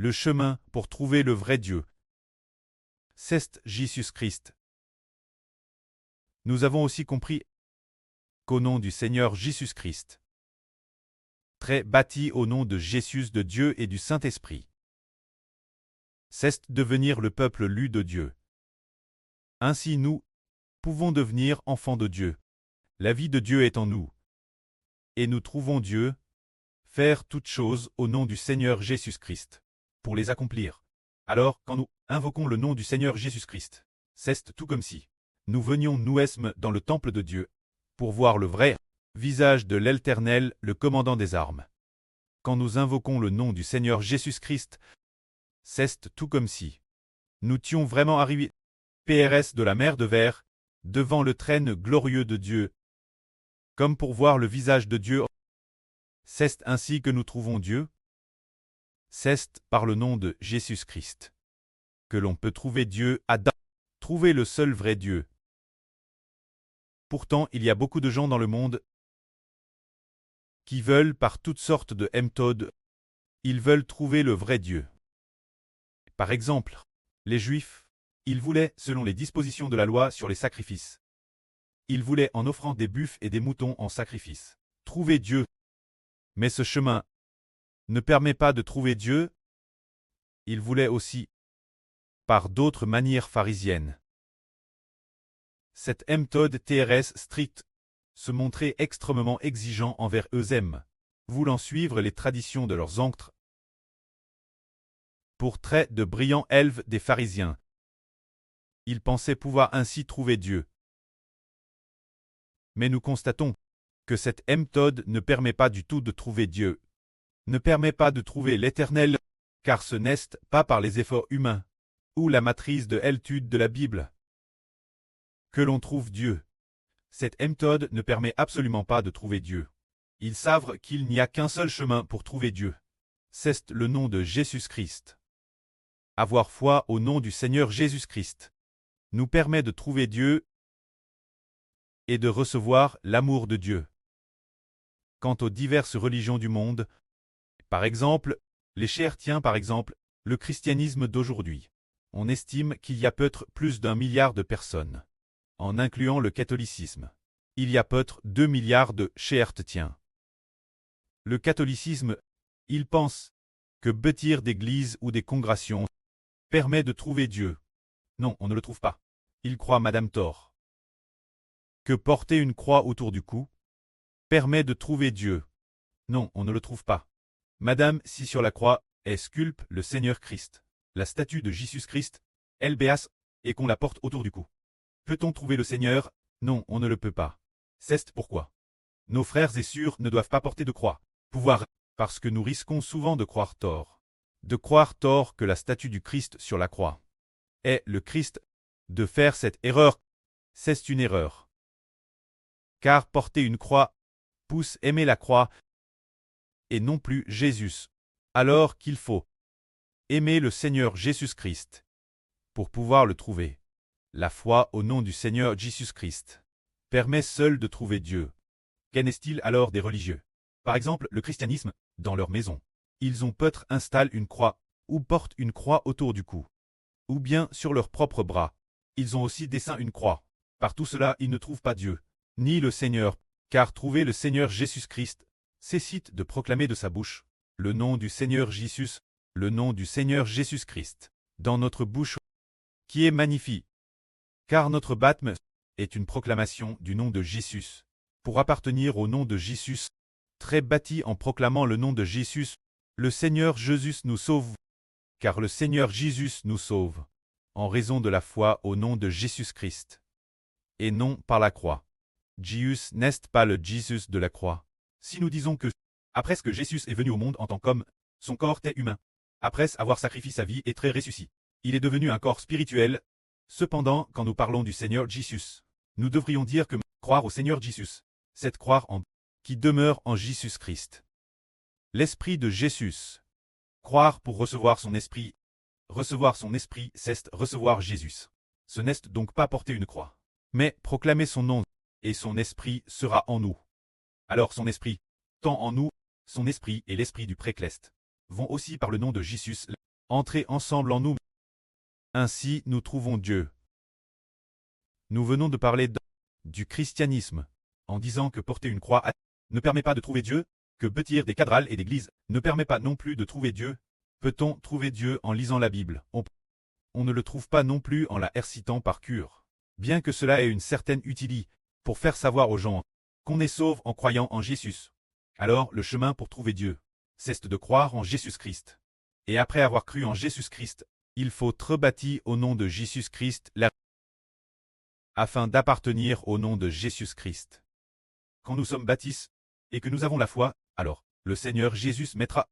le chemin pour trouver le vrai Dieu. C'est Jésus-Christ. Nous avons aussi compris qu'au nom du Seigneur Jésus-Christ, très bâti au nom de Jésus de Dieu et du Saint-Esprit, c'est devenir le peuple lu de Dieu. Ainsi nous pouvons devenir enfants de Dieu. La vie de Dieu est en nous. Et nous trouvons Dieu, faire toutes choses au nom du Seigneur Jésus-Christ, pour les accomplir. Alors, quand nous invoquons le nom du Seigneur Jésus-Christ, c'est tout comme si nous venions nous-mêmes dans le temple de Dieu, pour voir le vrai visage de l'Éternel, le commandant des armes. Quand nous invoquons le nom du Seigneur Jésus-Christ, c'est tout comme si nous étions vraiment arrivés PRS de la mer de verre, devant le trône glorieux de Dieu, comme pour voir le visage de Dieu. C'est ainsi que nous trouvons Dieu. C'est par le nom de Jésus-Christ que l'on peut trouver Dieu, trouver le seul vrai Dieu. Pourtant, il y a beaucoup de gens dans le monde qui veulent par toutes sortes de méthodes, ils veulent trouver le vrai Dieu. Par exemple, les Juifs, ils voulaient, selon les dispositions de la loi sur les sacrifices, ils voulaient en offrant des buffles et des moutons en sacrifice, trouver Dieu. Mais ce chemin ne permet pas de trouver Dieu. Ils voulaient aussi, par d'autres manières pharisiennes. Cette méthode TRS stricte se montrait extrêmement exigeant envers eux-mêmes, voulant suivre les traditions de leurs ancêtres. Pour très de brillants élèves des pharisiens, ils pensaient pouvoir ainsi trouver Dieu. Mais nous constatons que cette méthode ne permet pas du tout de trouver Dieu, ne permet pas de trouver l'Éternel, car ce n'est pas par les efforts humains, ou la matrice de l'étude de la Bible, que l'on trouve Dieu. Cette méthode ne permet absolument pas de trouver Dieu. Ils savent qu'il n'y a qu'un seul chemin pour trouver Dieu. C'est le nom de Jésus-Christ. Avoir foi au nom du Seigneur Jésus-Christ nous permet de trouver Dieu et de recevoir l'amour de Dieu. Quant aux diverses religions du monde, par exemple, les chrétiens par exemple, le christianisme d'aujourd'hui, on estime qu'il y a peut-être plus d'1 milliard de personnes, en incluant le catholicisme. Il y a peut-être 2 milliards de chrétiens. Le catholicisme, il pense que bâtir d'églises ou des congrégations permet de trouver Dieu. Non, on ne le trouve pas. Il croit Madame Thor. Que porter une croix autour du cou permet de trouver Dieu. Non, on ne le trouve pas. Madame, si sur la croix est sculpte le Seigneur Christ, la statue de Jésus-Christ, LBS, et qu'on la porte autour du cou. Peut-on trouver le Seigneur? Non, on ne le peut pas. C'est pourquoi nos frères et sœurs ne doivent pas porter de croix. Parce que nous risquons souvent de croire tort. De croire tort que la statue du Christ sur la croix est le Christ. De faire cette erreur, c'est une erreur. Car porter une croix pousse aimer la croix et non plus Jésus. Alors qu'il faut aimer le Seigneur Jésus-Christ pour pouvoir le trouver. La foi au nom du Seigneur Jésus-Christ permet seule de trouver Dieu. Qu'en est-il alors des religieux? Par exemple, le christianisme, dans leur maison. Ils ont peut-être installé une croix, ou portent une croix autour du cou. Ou bien sur leurs propres bras. Ils ont aussi dessein une croix. Par tout cela, ils ne trouvent pas Dieu, ni le Seigneur, car trouver le Seigneur Jésus-Christ, cessite de proclamer de sa bouche le nom du Seigneur Jésus, le nom du Seigneur Jésus-Christ, dans notre bouche, qui est magnifique. Car notre baptême est une proclamation du nom de Jésus, pour appartenir au nom de Jésus, très bâti en proclamant le nom de Jésus, le Seigneur Jésus nous sauve, car le Seigneur Jésus nous sauve, en raison de la foi au nom de Jésus-Christ, et non par la croix. Jésus n'est pas le Jésus de la croix. Si nous disons que, après que Jésus est venu au monde en tant qu'homme, son corps est humain, après avoir sacrifié sa vie et très ressuscité, il est devenu un corps spirituel. Cependant, quand nous parlons du Seigneur Jésus, nous devrions dire que croire au Seigneur Jésus, c'est croire en qui demeure en Jésus-Christ. L'Esprit de Jésus. Croire pour recevoir son Esprit. Recevoir son Esprit, c'est recevoir Jésus. Ce n'est donc pas porter une croix, mais proclamer son nom, et son Esprit sera en nous. Alors son Esprit, tant en nous, son Esprit et l'Esprit du Précleste, vont aussi par le nom de Jésus, Entrez ensemble en nous. Ainsi nous trouvons Dieu. Nous venons de parler du christianisme, en disant que porter une croix ne permet pas de trouver Dieu, que bâtir des cathédrales et d'églises ne permet pas non plus de trouver Dieu. Peut-on trouver Dieu en lisant la Bible? On ne le trouve pas non plus en la récitant par cœur. Bien que cela ait une certaine utilité pour faire savoir aux gens qu'on est sauve en croyant en Jésus. Alors le chemin pour trouver Dieu, c'est de croire en Jésus-Christ. Et après avoir cru en Jésus-Christ, il faut être bâti au nom de Jésus-Christ afin d'appartenir au nom de Jésus-Christ. Quand nous sommes baptisés et que nous avons la foi, alors le Seigneur Jésus mettra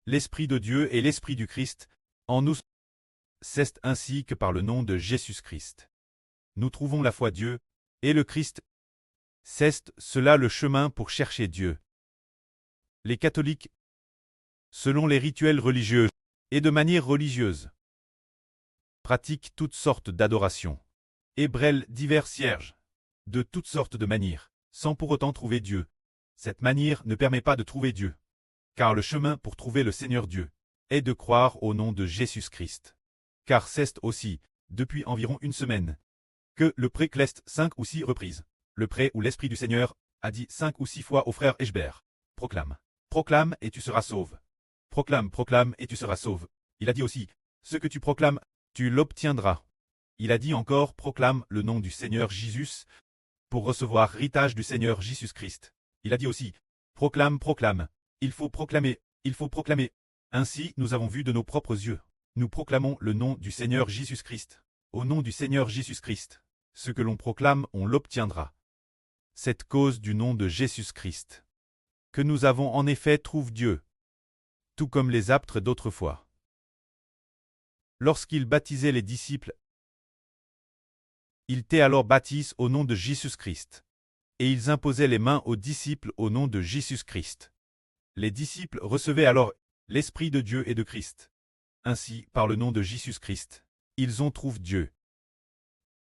l'Esprit de Dieu et l'Esprit du Christ en nous. C'est ainsi que par le nom de Jésus-Christ, nous trouvons la foi Dieu et le Christ. C'est cela le chemin pour chercher Dieu. Les catholiques, selon les rituels religieux et de manière religieuse, pratiquent toutes sortes d'adorations et brûlent divers cierges de toutes sortes de manières, sans pour autant trouver Dieu. Cette manière ne permet pas de trouver Dieu, car le chemin pour trouver le Seigneur Dieu est de croire au nom de Jésus-Christ. Car c'est aussi, depuis environ une semaine, que le prêtre leste 5 ou 6 reprises. Le prêtre ou l'Esprit du Seigneur a dit 5 ou 6 fois au frère Eshbert, proclame, proclame et tu seras sauve. Proclame, proclame et tu seras sauve. Il a dit aussi, ce que tu proclames, tu l'obtiendras. Il a dit encore, proclame le nom du Seigneur Jésus pour recevoir l'héritage du Seigneur Jésus-Christ. Il a dit aussi, proclame, proclame. Il faut proclamer, il faut proclamer. Ainsi, nous avons vu de nos propres yeux. Nous proclamons le nom du Seigneur Jésus-Christ. Au nom du Seigneur Jésus-Christ. Ce que l'on proclame, on l'obtiendra. Cette cause du nom de Jésus-Christ. Que nous avons en effet trouve Dieu. Tout comme les apôtres d'autrefois. Lorsqu'ils baptisaient les disciples, ils étaient alors baptisés au nom de Jésus-Christ. Et ils imposaient les mains aux disciples au nom de Jésus-Christ. Les disciples recevaient alors l'Esprit de Dieu et de Christ. Ainsi, par le nom de Jésus-Christ, ils ont trouvé Dieu.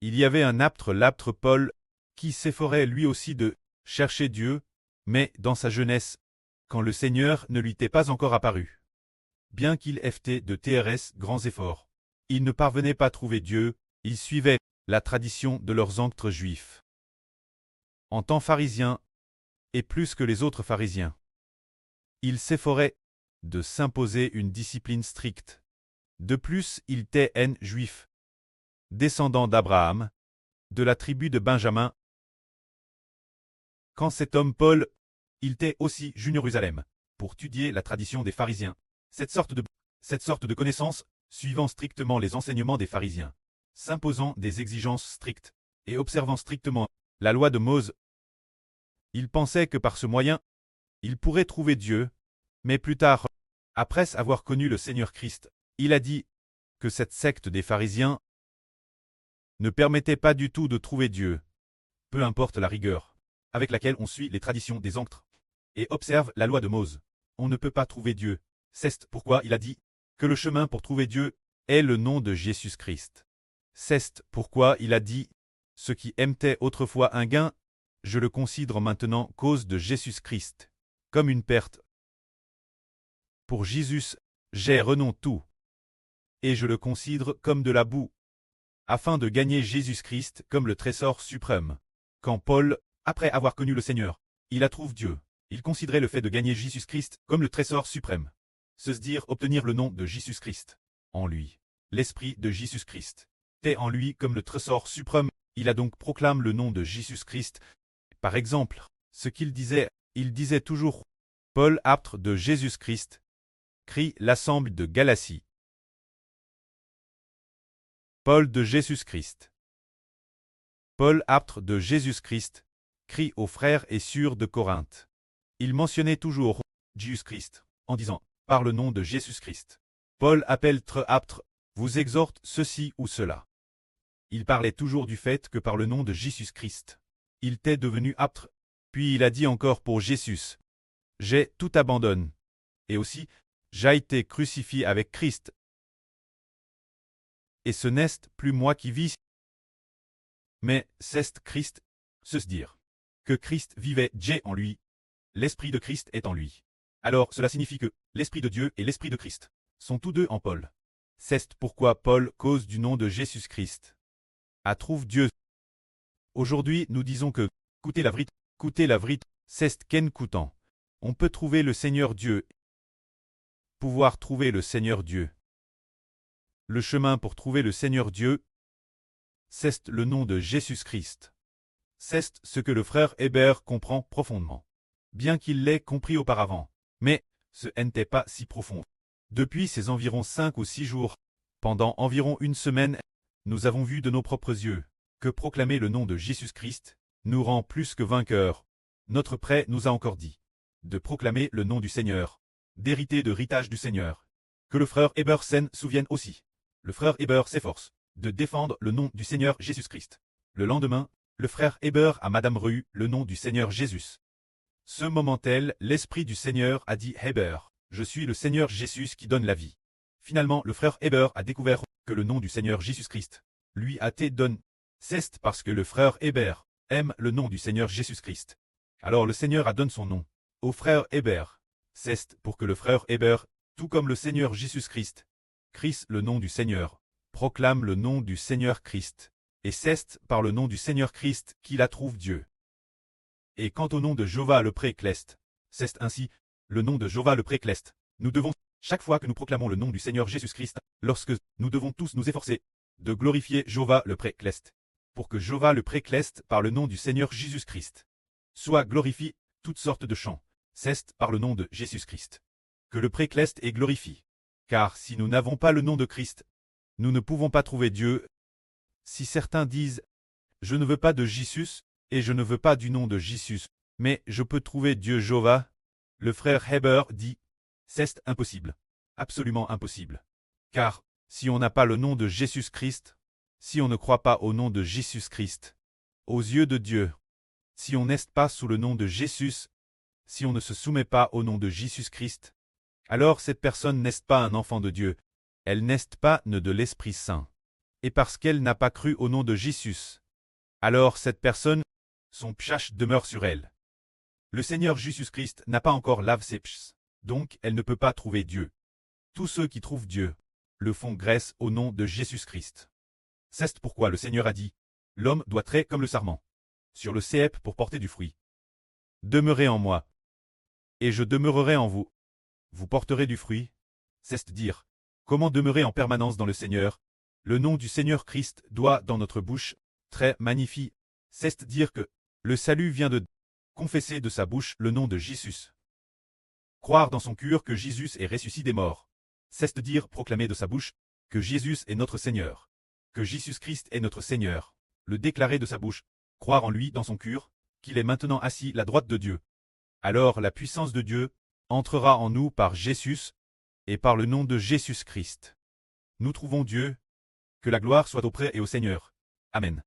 Il y avait un apôtre, l'apôtre Paul, qui s'efforait lui aussi de chercher Dieu, mais dans sa jeunesse, quand le Seigneur ne lui était pas encore apparu. Bien qu'il ait fait de TRS grands efforts, il ne parvenait pas à trouver Dieu, il suivait la tradition de leurs ancêtres juifs. En tant pharisien, et plus que les autres pharisiens, il s'efforait de s'imposer une discipline stricte. De plus, il était un juif, descendant d'Abraham, de la tribu de Benjamin. Quand cet homme Paul, il était aussi junior Jérusalem, pour étudier la tradition des pharisiens. Cette sorte de connaissance, suivant strictement les enseignements des pharisiens, s'imposant des exigences strictes, et observant strictement la loi de Moïse, il pensait que par ce moyen, il pourrait trouver Dieu, mais plus tard, après avoir connu le Seigneur Christ, il a dit que cette secte des pharisiens ne permettait pas du tout de trouver Dieu, peu importe la rigueur avec laquelle on suit les traditions des ancêtres et observe la loi de Moïse. On ne peut pas trouver Dieu. C'est pourquoi il a dit que le chemin pour trouver Dieu est le nom de Jésus-Christ. C'est pourquoi il a dit ce qui aimaient autrefois un gain, je le considère maintenant cause de Jésus-Christ, comme une perte. Pour Jésus, j'ai renoncé tout, et je le considère comme de la boue, afin de gagner Jésus-Christ comme le trésor suprême. Quand Paul, après avoir connu le Seigneur, il a trouvé Dieu, il considérait le fait de gagner Jésus-Christ comme le trésor suprême. Se dire obtenir le nom de Jésus-Christ. En lui, l'Esprit de Jésus-Christ est en lui comme le trésor suprême. Il a donc proclamé le nom de Jésus-Christ. Par exemple, ce qu'il disait, il disait toujours « Paul apôtre de Jésus-Christ » crie l'assemblée de Galatie. Paul de Jésus-Christ. Paul apôtre de Jésus-Christ crie aux frères et sœurs de Corinthe. Il mentionnait toujours Jésus-Christ en disant « par le nom de Jésus-Christ ». Paul appelle apôtre, vous exhorte ceci ou cela. Il parlait toujours du fait que par le nom de Jésus-Christ, il était devenu apôtre, puis il a dit encore pour Jésus, j'ai tout abandonné. Et aussi, j'ai été crucifié avec Christ. Et ce n'est plus moi qui vis, mais c'est Christ, se dire que Christ vivait Dieu en lui, l'Esprit de Christ est en lui. Alors cela signifie que l'Esprit de Dieu et l'Esprit de Christ sont tous deux en Paul. C'est pourquoi Paul cause du nom de Jésus-Christ. À trouve Dieu. Aujourd'hui, nous disons que, coûter la vrite, c'est ken coûtant. On peut trouver le Seigneur Dieu. Pouvoir trouver le Seigneur Dieu. Le chemin pour trouver le Seigneur Dieu, c'est le nom de Jésus-Christ. C'est ce que le frère Hébert comprend profondément. Bien qu'il l'ait compris auparavant. Mais, ce n'était pas si profond. Depuis ces environ 5 ou 6 jours, pendant environ une semaine, nous avons vu de nos propres yeux que proclamer le nom de Jésus-Christ nous rend plus que vainqueurs. Notre prêt nous a encore dit de proclamer le nom du Seigneur, d'hériter de l'héritage du Seigneur. Que le frère Hébert s'en souvienne aussi. Le frère Hébert s'efforce de défendre le nom du Seigneur Jésus-Christ. Le lendemain, le frère Hébert à Madame Rue le nom du Seigneur Jésus. Ce moment-tel, l'Esprit du Seigneur a dit Hébert, je suis le Seigneur Jésus qui donne la vie. Finalement, le frère Hébert a découvert que le nom du Seigneur Jésus-Christ lui a été donné. C'est parce que le frère Hébert aime le nom du Seigneur Jésus-Christ. Alors le Seigneur a donné son nom au frère Hébert. C'est pour que le frère Hébert, tout comme le Seigneur Jésus-Christ, Christ le nom du Seigneur, proclame le nom du Seigneur Christ. Et c'est par le nom du Seigneur Christ qu'il trouve Dieu. Et quant au nom de Jéhovah le Précleste, c'est ainsi, le nom de Jéhovah le Précleste. Nous devons, chaque fois que nous proclamons le nom du Seigneur Jésus-Christ, lorsque nous devons tous nous efforcer de glorifier Jéhovah le Précleste, pour que Jéhovah le Précleste par le nom du Seigneur Jésus-Christ soit glorifié, toutes sortes de chants, c'est par le nom de Jésus-Christ que le Précleste est glorifié. Car si nous n'avons pas le nom de Christ, nous ne pouvons pas trouver Dieu. Si certains disent « Je ne veux pas de Jésus, et je ne veux pas du nom de Jésus, mais je peux trouver Dieu Jéhovah », le frère Hébert dit « C'est impossible, absolument impossible. Car, si on n'a pas le nom de Jésus-Christ, si on ne croit pas au nom de Jésus-Christ, aux yeux de Dieu, si on n'est pas sous le nom de Jésus, si on ne se soumet pas au nom de Jésus-Christ, alors cette personne n'est pas un enfant de Dieu, elle n'est pas née de l'Esprit Saint. Et parce qu'elle n'a pas cru au nom de Jésus, alors cette personne, son pchach demeure sur elle. Le Seigneur Jésus-Christ n'a pas encore lavé ses pchs, donc elle ne peut pas trouver Dieu. Tous ceux qui trouvent Dieu le font grâce au nom de Jésus-Christ. C'est pourquoi le Seigneur a dit, l'homme doit traiter comme le sarment, sur le cep pour porter du fruit. Demeurez en moi, et je demeurerai en vous. Vous porterez du fruit. C'est dire, comment demeurer en permanence dans le Seigneur. Le nom du Seigneur Christ doit dans notre bouche, très magnifique. C'est dire que le salut vient de confesser de sa bouche le nom de Jésus. Croire dans son cœur que Jésus est ressuscité des morts. C'est dire proclamer de sa bouche que Jésus est notre Seigneur, que Jésus-Christ est notre Seigneur. Le déclarer de sa bouche, croire en lui dans son cœur, qu'il est maintenant assis à la droite de Dieu. Alors la puissance de Dieu entrera en nous par Jésus et par le nom de Jésus-Christ. Nous trouvons Dieu. Que la gloire soit auprès et au Seigneur. Amen.